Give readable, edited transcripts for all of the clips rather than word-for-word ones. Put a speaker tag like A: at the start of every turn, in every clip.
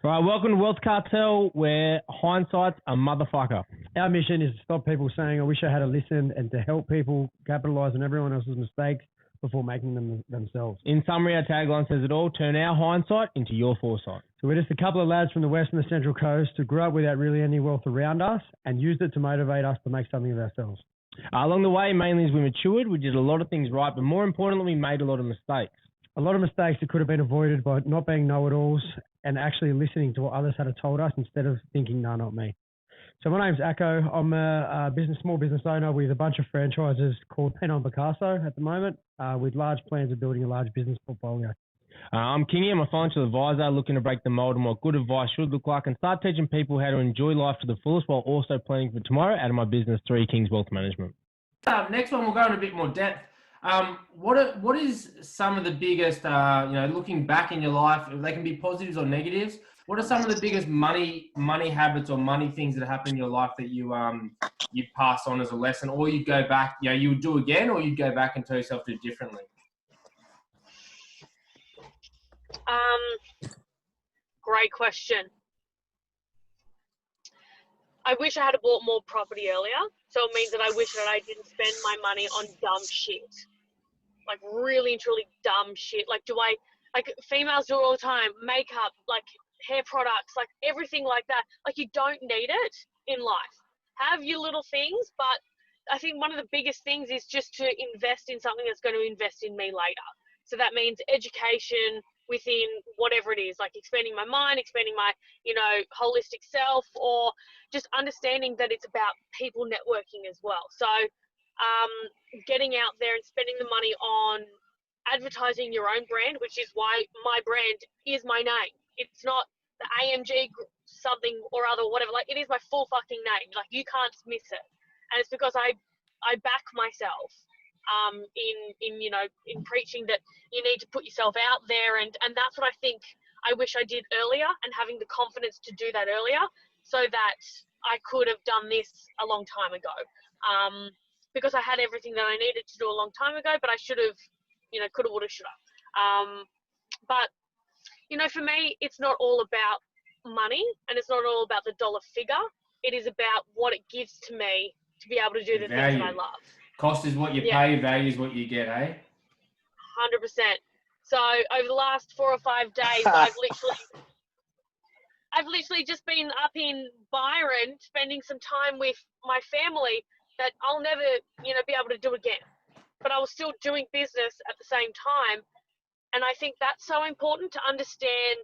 A: All right, welcome to Wealth Cartel, where hindsight's a motherfucker.
B: Our mission is to stop people saying, I wish I had a listen, and to help people capitalise on everyone else's mistakes before making them themselves.
A: In summary, our tagline says it all: turn our hindsight into your foresight.
B: So we're just a couple of lads from the west and the central coast who grew up without really any wealth around us and used it to motivate us to make something of ourselves.
A: Along the way, mainly as we matured, we did a lot of things right, but more importantly, we made a lot of mistakes.
B: A lot of mistakes that could have been avoided by not being know-it-alls and actually listening to what others had told us instead of thinking, no, not me. So my name's Akko. I'm a small business owner with a bunch of franchises called Pen on Picasso at the moment, with large plans of building a large business portfolio.
A: I'm Kingy. I'm a financial advisor looking to break the mold on what good advice should look like and start teaching people how to enjoy life to the fullest while also planning for tomorrow out of my business, 3 Kings Wealth Management.
C: Next one, we'll go in a bit more depth. What is some of the biggest, looking back in your life, they can be positives or negatives. What are some of the biggest money habits or money things that happen in your life that you pass on as a lesson, or you go back, you would do again, or you go back and tell yourself to do differently?
D: Great question. I wish I had bought more property earlier. So it means that I wish that I didn't spend my money on dumb shit. Like really and truly dumb shit. Like females do it all the time, makeup, like hair products, like everything like that. Like you don't need it in life. Have your little things, but I think one of the biggest things is just to invest in something that's going to invest in me later. So that means education within whatever it is, like expanding my mind, expanding my, holistic self, or just understanding that it's about people networking as well. So getting out there and spending the money on advertising your own brand, which is why my brand is my name. It's not the AMG something or other, whatever. Like, it is my full fucking name. Like, you can't miss it. And it's because I back myself in preaching that you need to put yourself out there. And that's what I think I wish I did earlier, and having the confidence to do that earlier so that I could have done this a long time ago. Because I had everything that I needed to do a long time ago, but I should have, coulda, woulda, shoulda. But, for me, it's not all about money, and it's not all about the dollar figure. It is about what it gives to me to be able to do the things that I love.
C: Cost is what you pay, value is what you get, eh?
D: 100%. So over the last 4 or 5 days, I've literally just been up in Byron, spending some time with my family that I'll never, be able to do again. But I was still doing business at the same time. And I think that's so important to understand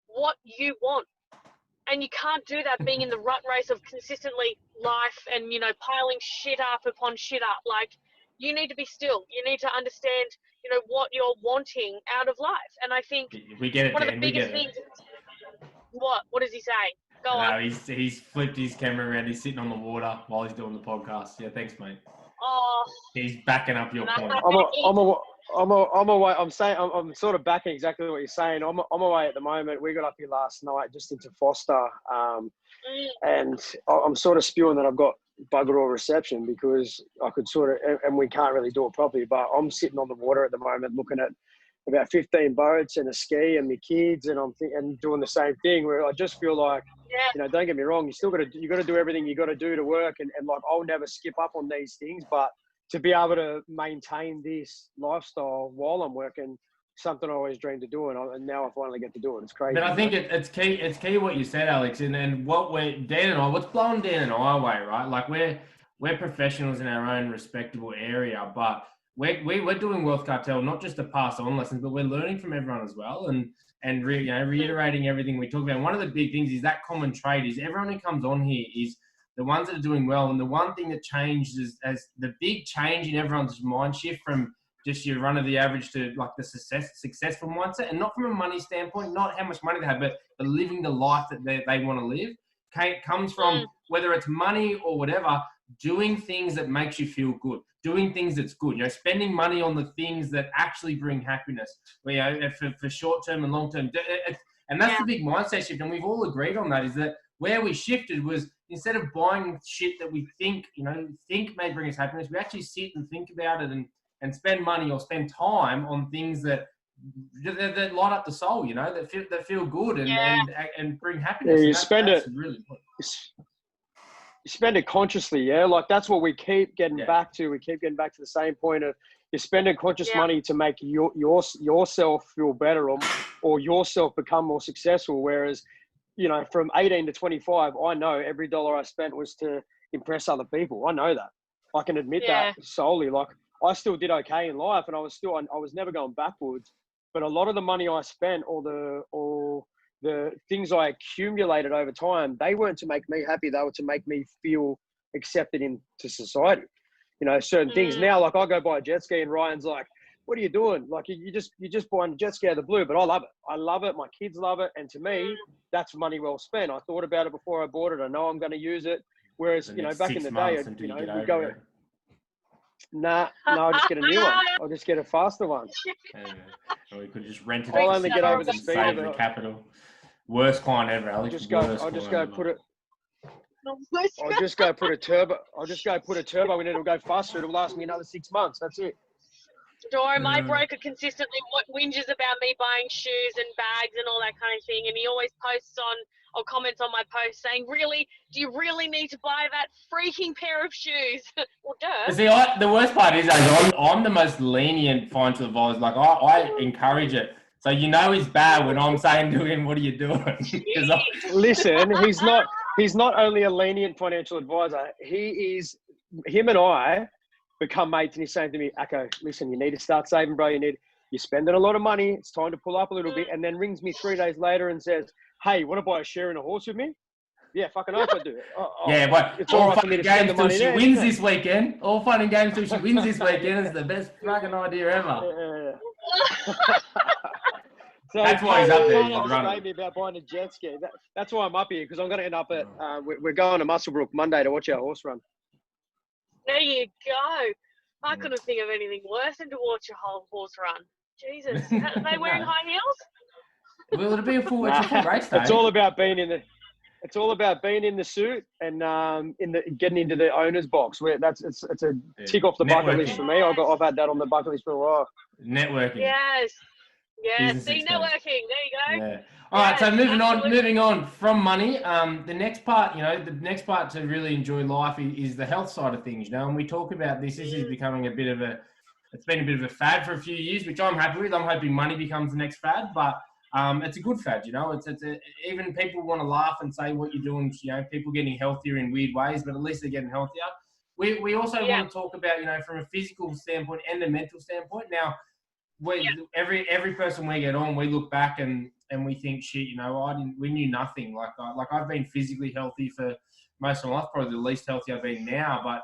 D: what you want. And you can't do that being in the rut race of consistently life and, piling shit up upon shit up. Like, you need to be still. You need to understand, what you're wanting out of life. And I think
C: we get it,
D: one of the
C: Dan,
D: biggest things. What does he say? Go on.
C: He's flipped his camera around. He's sitting on the water while he's doing the podcast. Yeah, thanks, mate.
D: Oh.
C: He's backing up your point.
B: I'm away. I'm sort of backing exactly what you're saying. I'm away at the moment. We got up here last night just into Foster, and I'm sort of spewing that I've got bugger all reception because I could and we can't really do it properly. But I'm sitting on the water at the moment, looking at about 15 boats and a ski and my kids, and I'm doing the same thing. Where I just feel like, don't get me wrong, you got to do everything you got to do to work, and like I'll never skip up on these things, but to be able to maintain this lifestyle while I'm working, something I always dreamed of doing, and now I finally get to do it. It's crazy.
C: But I think it's key. It's key what you said, Alex, and what's blowing Dan and I away, right? Like we're professionals in our own respectable area, but we're doing Wealth Cartel not just to pass on lessons, but we're learning from everyone as well, and reiterating everything we talk about. And one of the big things is that common trait is everyone who comes on here is the ones that are doing well. And the one thing that changed is as the big change in everyone's mind shift from just your run of the average to like the successful mindset, and not from a money standpoint, not how much money they have, but living the life that they want to live. Comes from whether it's money or whatever, doing things that makes you feel good, doing things that's good, spending money on the things that actually bring happiness, for short-term and long-term. And that's the big mindset shift. And we've all agreed on that, is that where we shifted was instead of buying shit that we think may bring us happiness, we actually sit and think about it and spend money or spend time on things that that light up the soul, you know, that feel good and bring happiness.
B: Yeah,
C: and
B: you spend
C: that's
B: it.
C: really important.
B: You spend it consciously, yeah. Like that's what we keep getting back to. We keep getting back to the same point of you're spending conscious money to make yourself feel better or yourself become more successful. Whereas, you know, from 18 to 25, I know every dollar I spent was to impress other people. I know that. I can admit that solely. Like I still did okay in life, and I was never going backwards. But a lot of the money I spent, or the things I accumulated over time, they weren't to make me happy. They were to make me feel accepted into society. You know, certain things. Now, like I go buy a jet ski and Ryan's like, what are you doing? Like you just buying a jet ski out of the blue, but I love it. I love it. My kids love it. And to me, that's money well spent. I thought about it before I bought it. I know I'm going to use it. Whereas, you know, back in the day, you know, we go, no, I'll just get a new one. I'll just get a faster one.
C: Or we could just rent it.
B: I'll only get over the speed of
C: the
B: it.
C: capital. Worst client ever, Alex.
B: I'll just go put a turbo. I'll just go put a turbo in it. It'll go faster. It'll last me another 6 months. That's it.
D: Doro, my broker consistently whinges about me buying shoes and bags and all that kind of thing, and he always posts on or comments on my post saying, "Really, do you really need to buy that freaking pair of shoes?" Well, duh.
C: See, the worst part is I'm the most lenient financial advisor. Like I encourage it. So you know he's bad when I'm saying to him, "What are you doing?"
B: Listen, he's not only a lenient financial advisor. Him and I become mates, and he's saying to me, "Acco, listen, you need to start saving, bro. You're spending a lot of money. It's time to pull up a little bit." And then rings me 3 days later and says, "Hey, you want to buy a share and a horse with me?" Yeah, fucking oath I do.
C: But
B: it's all right for me to spend the money
C: she wins this weekend. All fun and games till she wins this weekend. It's the best fucking idea ever.
B: So
C: that's why he's up there.
B: He's running. Me about buying a jet ski. That's why I'm up here, because I'm going to end up at. We're going to Muswellbrook Monday to watch our horse run.
D: There you go. I couldn't think of anything worse than to watch a whole horse run. Jesus, are they wearing high heels?
C: Well, it'll be a full race day.
B: It's all about being in the suit and getting into the owner's box. Where it's a tick off the bucket list for me. I've had that on the bucket list for a while.
C: Networking.
D: Yes. Yeah, see, networking. There you go.
C: Yeah. All right, so moving on from money. The next part, to really enjoy life is the health side of things, and we talk about this. This is becoming it's been a bit of a fad for a few years, which I'm happy with. I'm hoping money becomes the next fad, but it's a good fad, even people want to laugh and say what you're doing, people getting healthier in weird ways, but at least they're getting healthier. We also want to talk about, from a physical standpoint and a mental standpoint. Now, every person we get on, we look back and we think, shit, we knew nothing. Like I've been physically healthy for most of my life, probably the least healthy I've been now, but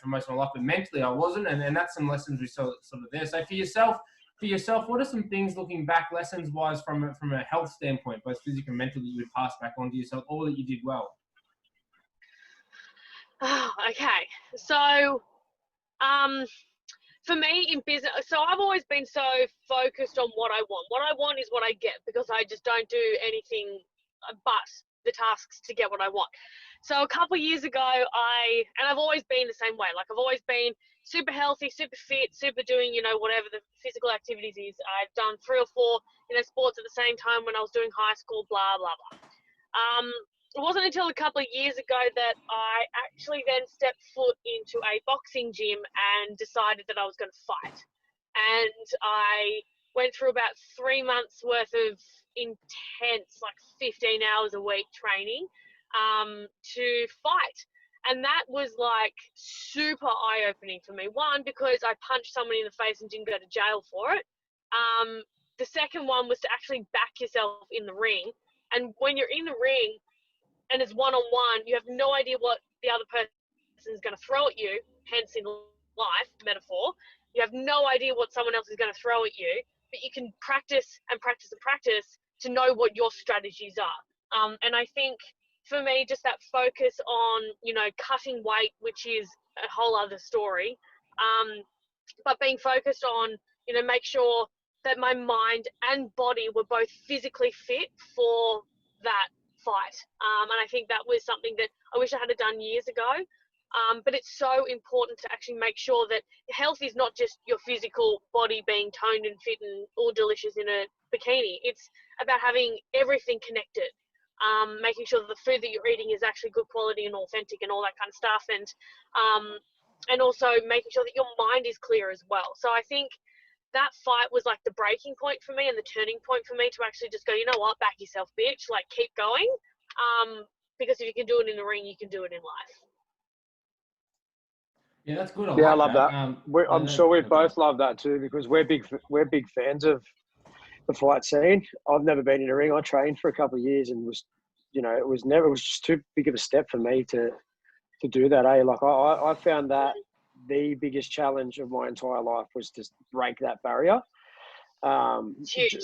C: for most of my life, but mentally I wasn't, and that's some lessons we sort of there. So for yourself, what are some things looking back, lessons wise, from a health standpoint, both physical and mental, that you would pass back on to yourself, or that you did well?
D: Oh, okay. So, for me in business, so I've always been so focused on what I want. What I want is what I get, because I just don't do anything but the tasks to get what I want. So a couple of years ago, I've always been the same way. Like I've always been super healthy, super fit, super doing, whatever the physical activities is. I've done 3 or 4, sports at the same time when I was doing high school, blah, blah, blah. It wasn't until a couple of years ago that I actually then stepped foot into a boxing gym and decided that I was going to fight. And I went through about 3 months worth of intense, like 15 hours a week training to fight. And that was like super eye-opening for me. One, because I punched someone in the face and didn't go to jail for it. The second one was to actually back yourself in the ring. And when you're in the ring and it's one-on-one, you have no idea what the other person is going to throw at you, hence in life, metaphor. You have no idea what someone else is going to throw at you, but you can practice and practice and practice to know what your strategies are. And I think for me, just that focus on, cutting weight, which is a whole other story, but being focused on, make sure that my mind and body were both physically fit for that fight. And I think that was something that I wish I had done years ago. But it's so important to actually make sure that health is not just your physical body being toned and fit and all delicious in a bikini. It's about having everything connected, making sure that the food that you're eating is actually good quality and authentic and all that kind of stuff. And also making sure that your mind is clear as well. So I think that fight was like the breaking point for me and the turning point for me to actually just go, you know what, back yourself, bitch, like keep going. Because if you can do it in the ring, you can do it in life.
C: Yeah, that's good.
B: I love
C: that.
B: that. I'm sure we both love that too, because we're big fans of the fight scene. I've never been in a ring. I trained for a couple of years and was, it was just too big of a step for me to do that. Like I found that the biggest challenge of my entire life was to break that barrier.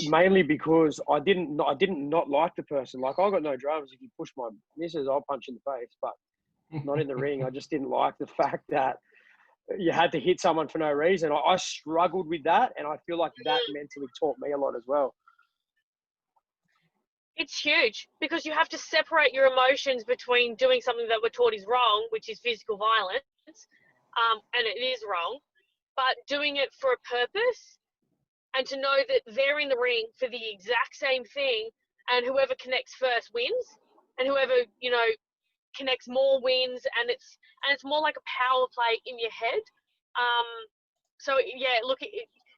B: Mainly because I didn't not like the person. Like, I got no dramas. If you push my missus, I'll punch in the face, but not in the ring. I just didn't like the fact that you had to hit someone for no reason. I struggled with that, and I feel like that mentally taught me a lot as well.
D: It's huge because you have to separate your emotions between doing something that we're taught is wrong, which is physical violence, and it is wrong, but doing it for a purpose, and to know that they're in the ring for the exact same thing, and whoever connects first wins, and whoever, connects more wins, and it's more like a power play in your head. So yeah, look,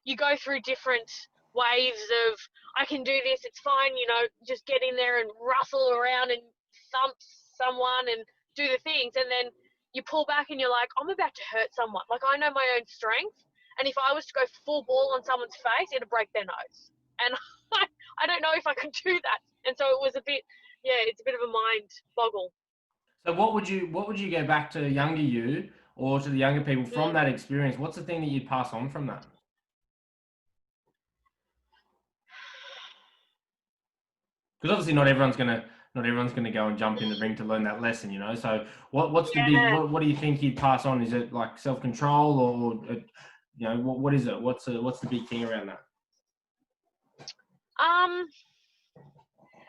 D: you go through different waves of, I can do this, it's fine, just get in there and rustle around and thump someone and do the things, and then you pull back and you're like, I'm about to hurt someone. Like, I know my own strength, and if I was to go full ball on someone's face, it'd break their nose. And I don't know if I could do that. And so it was a bit, it's a bit of a mind boggle.
C: So what would you go back to younger you or to the younger people from that experience? What's the thing that you'd pass on from that? Because obviously not everyone's gonna go and jump in the ring to learn that lesson, So what's the big? What do you think you'd pass on? Is it like self-control, or what is it? What's the big thing around that?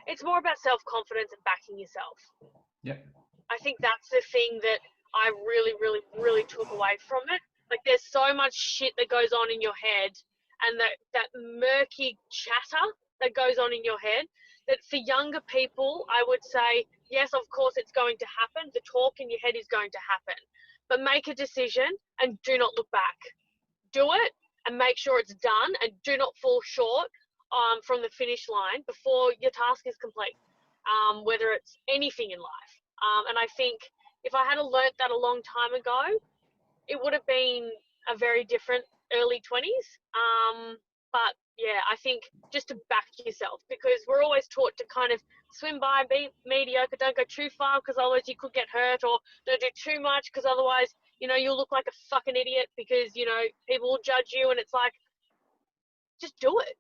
D: It's more about self-confidence and backing yourself.
C: Yep.
D: I think that's the thing that I really, really, really took away from it. Like, there's so much shit that goes on in your head, and that murky chatter that goes on in your head, that for younger people, I would say, yes, of course it's going to happen. The talk in your head is going to happen. But make a decision and do not look back. Do it and make sure it's done, and do not fall short from the finish line before your task is complete, whether it's anything in life. And I think if I had learnt that a long time ago, it would have been a very different early 20s. But yeah, I think just to back yourself, because we're always taught to kind of swim by, be mediocre, don't go too far because otherwise you could get hurt, or don't do too much because otherwise, you'll look like a fucking idiot because, people will judge you, and it's like, just do it.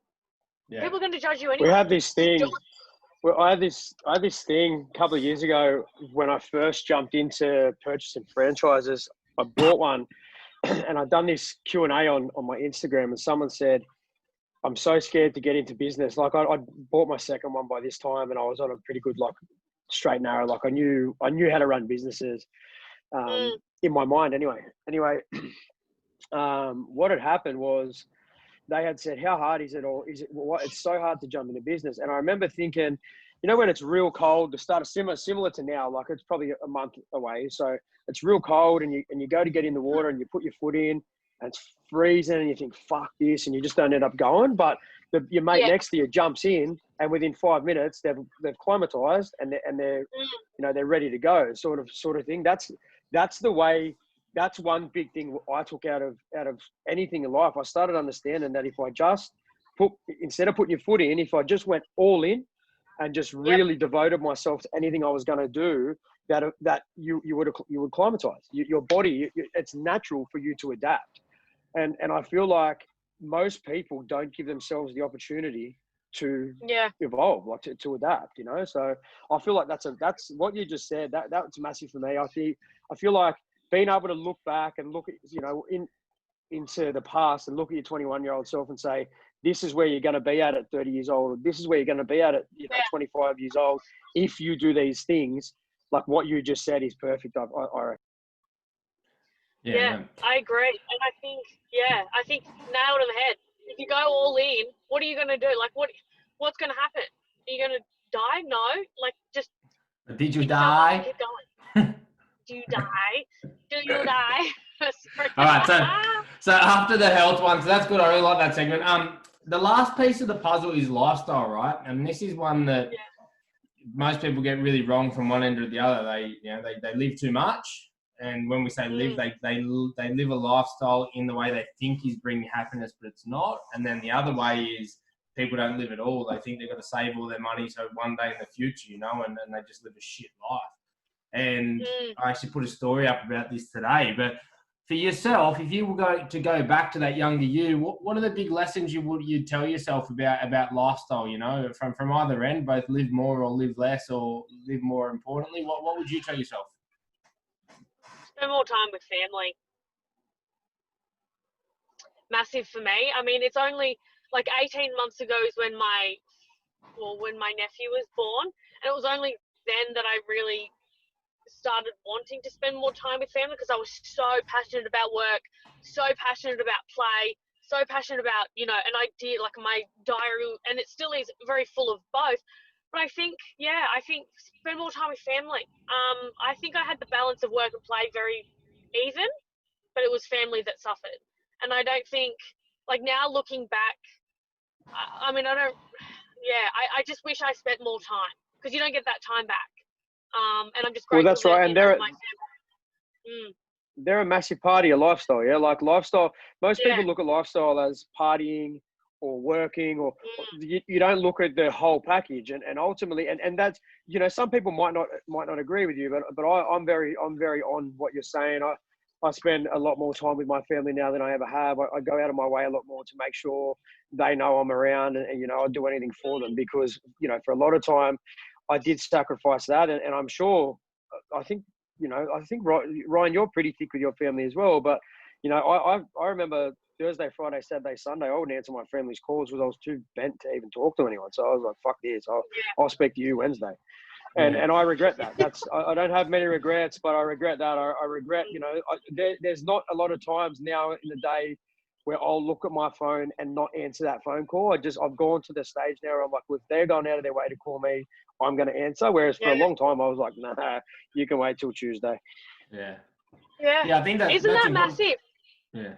D: Yeah. People are going to judge you anyway.
B: We have this thing. Well, I had this thing a couple of years ago when I first jumped into purchasing franchises. I bought one, and I'd done this Q&A on my Instagram, and someone said, I'm so scared to get into business. Like, I bought my second one by this time, and I was on a pretty good, like, straight and narrow. Like, I knew how to run businesses in my mind anyway. What had happened was, they had said, how hard is it? Or is it what? It's so hard to jump into business. And I remember thinking, when it's real cold, the start of similar to now, like, it's probably a month away. So it's real cold, and you go to get in the water, and you put your foot in, and it's freezing, and you think, fuck this, and you just don't end up going. But your mate next to you jumps in, and within 5 minutes they've climatized, and they're they're ready to go, sort of thing. That's the way. That's one big thing I took out of anything in life. I started understanding that if I just instead of putting your foot in, if I just went all in and just really devoted myself to anything I was going to do, that you would climatize. Your body, it's natural for you to adapt. And I feel like most people don't give themselves the opportunity to evolve, like to adapt, So I feel like that's what you just said. That's massive for me. I feel like being able to look back and look at, into the past and look at your 21-year-old self and say, this is where you're going to be at 30 years old. This is where you're going to be at 25 years old. If you do these things, like what you just said is perfect. I reckon.
D: Yeah, I agree. And I think nailed on the head. If you go all in, what are you going to do? Like, what's going to happen? Are you going to die? No. Like, just
C: Did you
D: pick yourself up and
C: die?
D: keep going. Do you die? Do you die? Sorry.
C: All right, so after the health one, so that's good. I really like that segment. The last piece of the puzzle is lifestyle, right? And this is one that most people get really wrong from one end to the other. They live too much, and when we say live, they live a lifestyle in the way they think is bringing happiness, but it's not. And then the other way is people don't live at all. They think they've got to save all their money so one day in the future, and they just live a shit life. And I actually put a story up about this today. But for yourself, if you were going to go back to that younger you, what are the big lessons you'd tell yourself about lifestyle? From either end, both live more or live less, or live more importantly. What would you tell yourself?
D: Spend more time with family. Massive for me. I mean, it's only like 18 months ago is when my nephew was born, and it was only then that I really started wanting to spend more time with family, because I was so passionate about work, so passionate about play, so passionate about, an idea, like my diary, and it still is very full of both. But I think spend more time with family. I think I had the balance of work and play very even, but it was family that suffered. And I don't think, like, now looking back, I just wish I spent more time, because you don't get that time back. And I'm just grateful.
B: Well, that's right. And
D: my family.
B: They're a massive part of your lifestyle. Yeah. Like lifestyle, most people look at lifestyle as partying or working, or you don't look at the whole package. And ultimately, and that's, some people might not agree with you, but I'm very on what you're saying. I spend a lot more time with my family now than I ever have. I go out of my way a lot more to make sure they know I'm around, and I'll do anything for them, because, for a lot of time, I did sacrifice that, and I'm sure, I think Ryan, you're pretty thick with your family as well. But I remember Thursday, Friday, Saturday, Sunday, I wouldn't answer my family's calls because I was too bent to even talk to anyone. So I was like, "Fuck this, I'll speak to you Wednesday," and I regret that. I don't have many regrets, but I regret that. I regret, there's not a lot of times now in the day where I'll look at my phone and not answer that phone call. I've gone to the stage now where I'm like, well, if they're going out of their way to call me, I'm going to answer. Whereas for a long time, I was like, nah, you can wait till Tuesday.
C: Yeah.
D: Yeah.
C: I think that's
D: that massive?
C: Yeah,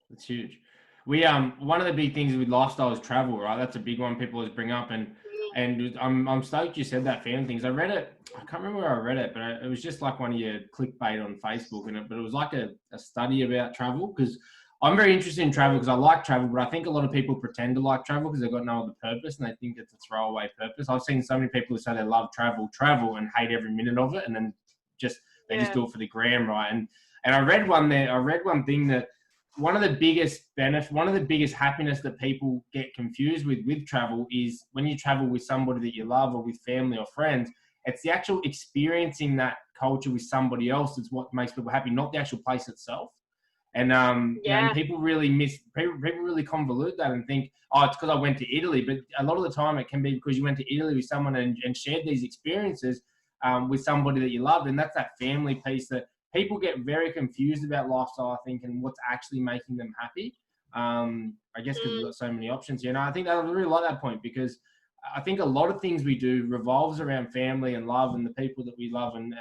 C: it's huge. We one of the big things with lifestyle is travel, right? That's a big one people always bring up, and I'm stoked you said that family things. I read it. I can't remember where I read it, but it was just like one of your clickbait on Facebook, but it was like a study about travel, because I'm very interested in travel because I like travel, but I think a lot of people pretend to like travel because they've got no other purpose and they think it's a throwaway purpose. I've seen so many people who say they love travel and hate every minute of it, and then they just do it for the gram, right? And I read one thing that one of the biggest happiness that people get confused with travel is when you travel with somebody that you love, or with family or friends. It's the actual experiencing that culture with somebody else that's what makes people happy, not the actual place itself. And and people really convolute that and think, oh, it's because I went to Italy. But a lot of the time it can be because you went to Italy with someone and shared these experiences with somebody that you loved. And that's that family piece that people get very confused about lifestyle, I think, and what's actually making them happy. I guess because we've got so many options. I think I really like that point, because I think a lot of things we do revolves around family and love and the people that we love and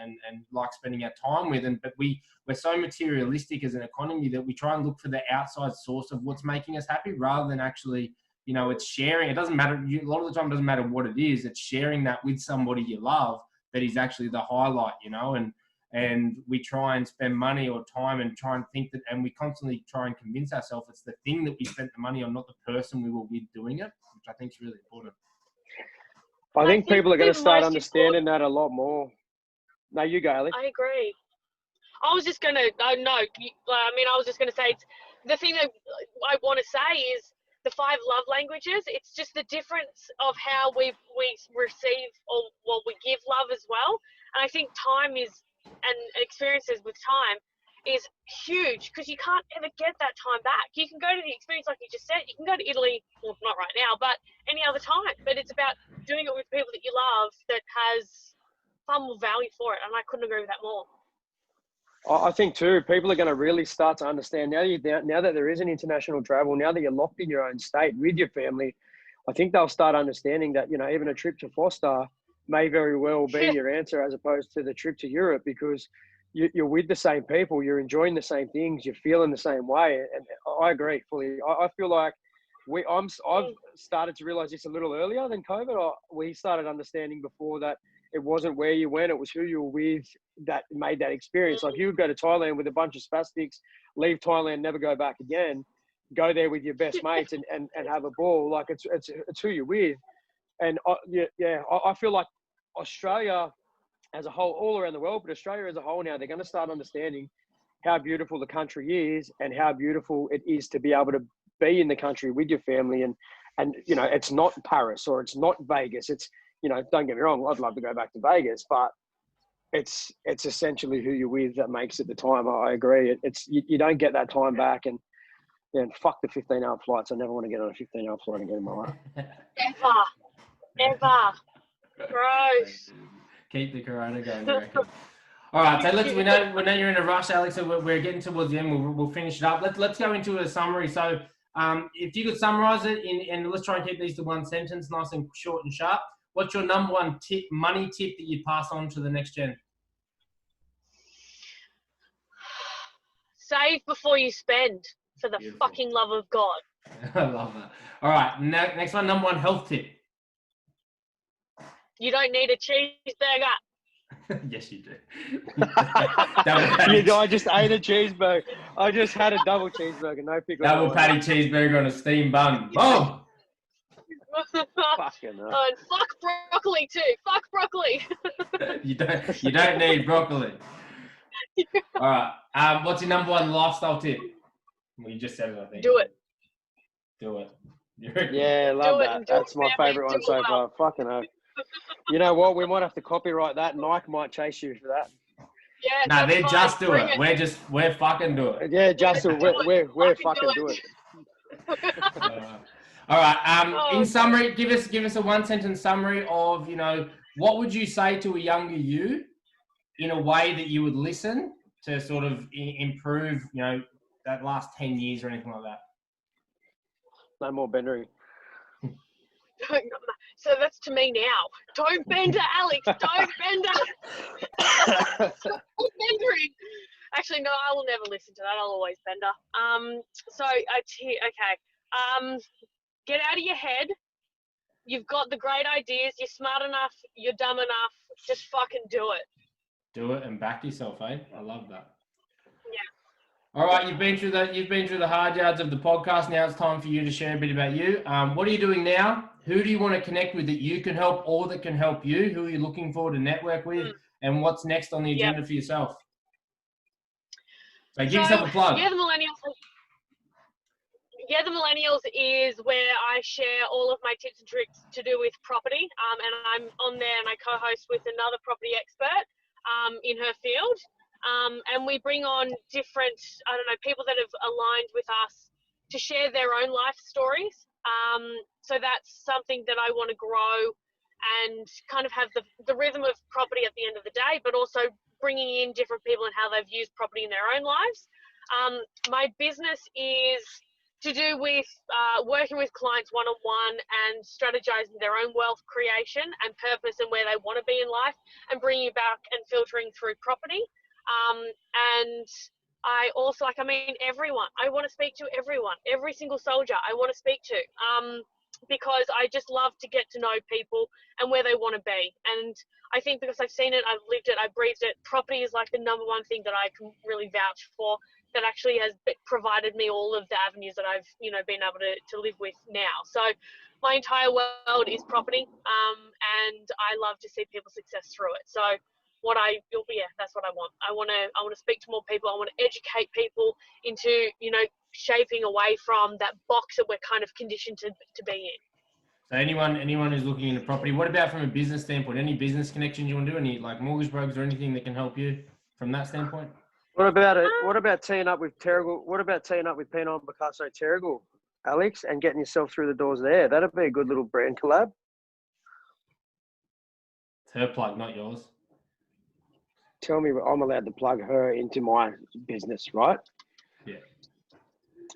C: like spending our time with. But we're so materialistic as an economy that we try and look for the outside source of what's making us happy, rather than actually, it's sharing. It doesn't matter. A lot of the time, it doesn't matter what it is. It's sharing that with somebody you love that is actually the highlight, and we try and spend money or time and try and think that, and we constantly try and convince ourselves it's the thing that we spent the money on, not the person we were with doing it, which I think is really important.
B: I think people are going to start understanding that a lot more. No, you go, Ali.
D: I agree. I was just going to, I was just going to say, the thing that I want to say is the 5 love languages. It's just the difference of how we receive or we give love as well. And I think time and experiences with time is huge, because you can't ever get that time back. You can go to the experience, like you just said, you can go to Italy, well, not right now, but any other time. But it's about doing it with people that you love that has far more value for it. And I couldn't agree with that more.
B: I think too, people are going to really start to understand now that there is an international travel, now that you're locked in your own state with your family, I think they'll start understanding that, you know, even a trip to Foster may very well be your answer as opposed to the trip to Europe, because you're with the same people, you're enjoying the same things, you're feeling the same way. And I agree fully. I feel like I've started to realize this a little earlier than COVID. We started understanding before that it wasn't where you went, it was who you were with that made that experience. Like you would go to Thailand with a bunch of spastics, leave Thailand, never go back again, go there with your best mates and have a ball. Like it's who you're with. And I feel like Australia as a whole, all around the world, but Australia as a whole now, they're going to start understanding how beautiful the country is and how beautiful it is to be able to be in the country with your family. And you know, it's not Paris or it's not Vegas. It's, you know, don't get me wrong, I'd love to go back to Vegas, but it's essentially who you're with that makes it the time. I agree. You don't get that time back. And fuck the 15-hour flights. I never want to get on a 15-hour flight again in my life.
D: Ever. Gross.
C: Keep the corona going, I reckon. All right, so we know you're in a rush, Alex, so we're getting towards the end. We'll finish it up. Let's go into a summary. So if you could summarize it and let's try and keep these to one sentence, nice and short and sharp. What's your number one money tip that you pass on to the next gen?
D: Save before you spend, for the
C: Beautiful.
D: fucking love of God.
C: I love that. All right, next one, number one health tip.
D: You don't need a cheeseburger.
C: Yes, you do.
B: I just ate a cheeseburger. I just had a double cheeseburger, no pickle.
C: Double patty cheeseburger on a steamed bun. Boom!
B: Fucking hell.
D: Oh, and fuck broccoli too. Fuck broccoli.
C: You don't need broccoli. All right. What's your number one lifestyle tip? Well, you just said it, I think.
D: Do it.
C: Do it.
B: Yeah, love that. That's my favourite one so far. Fucking hell. You know what? We might have to copyright that. Nike might chase you for that.
D: Yeah.
C: No, they just do it. We're fucking do it.
B: Yeah, just we're fucking do it.
C: All right. In summary, give us a one sentence summary of, you know, what would you say to a younger you in a way that you would listen to sort of improve, you know, that last 10 years or anything like that?
B: No more bendering.
D: So that's to me now. Don't bender, Alex. Don't bender. Stop bendering. Actually, no, I will never listen to that. I'll always bender. Okay. Get out of your head. You've got the great ideas. You're smart enough. You're dumb enough. Just fucking do it.
C: Do it and back yourself, eh? I love that.
D: Yeah.
C: All right, you've been through the hard yards of the podcast. Now it's time for you to share a bit about you. What are you doing now? Who do you want to connect with that you can help or that can help you? Who are you looking forward to network with? And what's next on the agenda for yourself? So give yourself a plug.
D: Yeah, the Millennials is where I share all of my tips and tricks to do with property. And I'm on there and I co-host with another property expert in her field. And we bring on different, people that have aligned with us to share their own life stories. So that's something that I want to grow and kind of have the rhythm of property at the end of the day, but also bringing in different people and how they've used property in their own lives. My business is to do with working with clients one-on-one and strategizing their own wealth creation and purpose and where they want to be in life and bringing it back and filtering through property. And I also, everyone. I want to speak to everyone, every single soldier I want to speak to, because I just love to get to know people and where they want to be. And I think because I've seen it, I've lived it, I've breathed it, property is like the number one thing that I can really vouch for that actually has provided me all of the avenues that I've, been able to live with now. So my entire world is property, and I love to see people success through it. So that's what I want. I want to speak to more people. I want to educate people into, shaping away from that box that we're kind of conditioned to be in.
C: So anyone who's looking into property, what about from a business standpoint? Any business connections you want to do? Any like mortgage brokers or anything that can help you from that standpoint?
B: What about it? What about teeing up with Terrigal? What about teeing up with Pino and Picasso Terrigal, Alex, and getting yourself through the doors there? That'd be a good little brand collab.
C: It's her plug, not yours.
B: tell me I'm allowed to plug her into my business, right?
C: Yeah.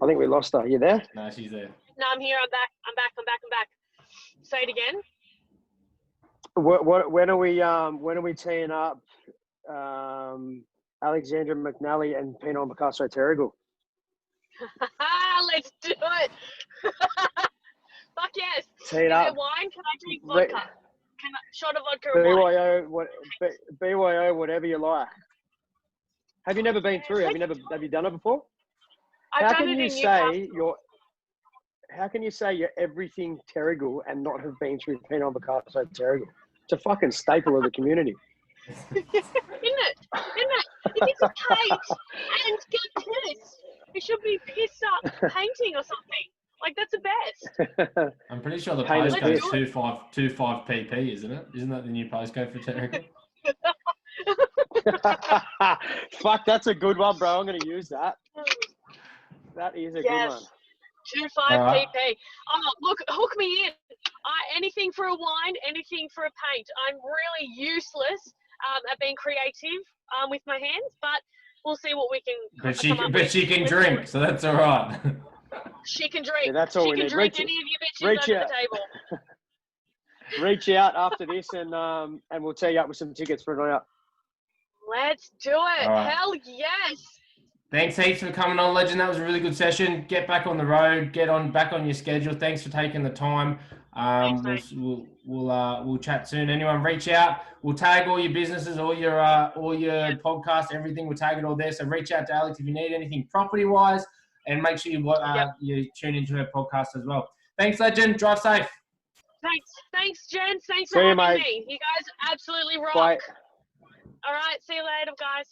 B: I think we lost her. You there?
C: No, she's there.
D: No, I'm here. I'm back. I'm back. Say it again.
B: When are we teeing up Alexandra McNally and Pinot Picasso Terrigal?
D: Let's do it. Fuck yes.
B: Tee it
D: Is
B: up.
D: there wine? Can I drink vodka? Shot of vodka or wine?
B: BYO, whatever you like. Have you never been through? Have you done it before?
D: I've done it in Newcastle.
B: How can you say you're everything Terrigal and not have been through Pinot Picasso Terrigal? It's a fucking staple of the community.
D: Isn't it? If it's a paint and get pissed, it should be pissed up painting or something. Like, that's the best.
C: I'm pretty sure the
B: Paint
C: postcode's
B: is
C: 25 PP, isn't it? Isn't that the new postcode for Terrigal?
B: Fuck, that's a good one, bro. I'm going to use that. That is a good one.
D: 25 PP. Oh, look, hook me in. Anything for a wine, anything for a paint. I'm really useless at being creative with my hands, but we'll see what we can.
C: But she can drink, so that's all right.
D: She can drink.
B: Yeah, that's all
D: she
B: we
D: can
B: need.
D: drink any of you bitches under the table.
B: Reach out after this, and we'll tee you up with some tickets for a night out.
D: Let's do it.
C: Right.
D: Hell yes.
C: Thanks heaps for coming on, Legend. That was a really good session. Get back on the road. Get back on your schedule. Thanks for taking the time.
D: Thanks,
C: We'll chat soon. Anyone reach out. We'll tag all your businesses, all your podcasts, everything. We'll tag it all there. So reach out to Alex if you need anything property wise, and make sure you tune into her podcast as well. Thanks, Legend. Drive safe.
D: Thanks, gents. Thanks for having me. You guys absolutely rock.
B: Bye.
D: All right, see you later, guys.